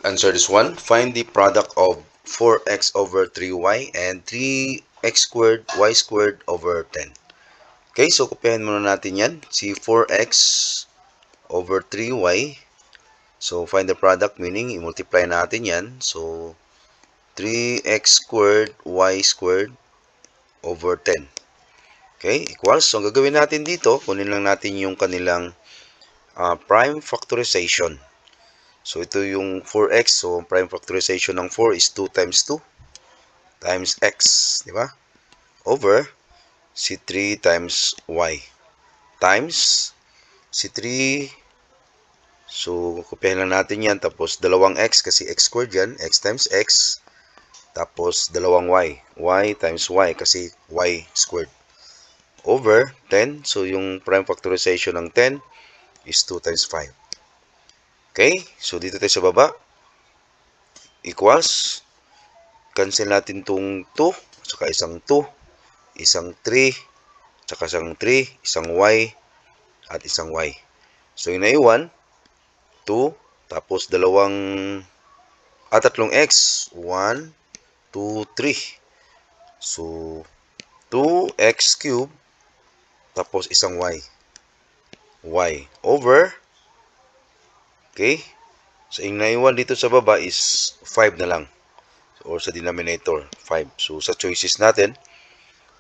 answer this one. Find the product of 4x over 3y and 3x squared y squared over 10. Okay, so kopyahin muna natin yan. Si 4x over 3y. So, find the product, meaning i-multiply natin yan. So, 3x squared y squared over 10. Okay, equals. So, ang gagawin natin dito, kunin lang natin yung kanilang prime factorization. So, ito yung 4x. So, prime factorization ng 4 is 2 times 2 times x. Di ba? Over si 3 times y. Times si 3. So, kopyahin lang natin yan. Tapos, dalawang x kasi x squared yan. X times x. Tapos, dalawang y. Y times y kasi y squared. Over 10. So, yung prime factorization ng 10 is 2 times 5. Okay? So, dito tayo sa baba. Equals. Cancel natin itong 2. Saka isang 2. Isang 3. Saka isang 3. Isang y. At isang y. So, yung naiwan. 2. Tapos, tatlong x. 1, 2, 3. So, 2x cube. Tapos, isang y. Y. Over. Okay? So, yung naiwan dito sa baba is 5 na lang. Or sa denominator, 5. So, sa choices natin,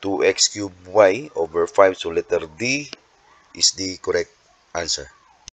2x cube y over 5. So, letter D is the correct answer.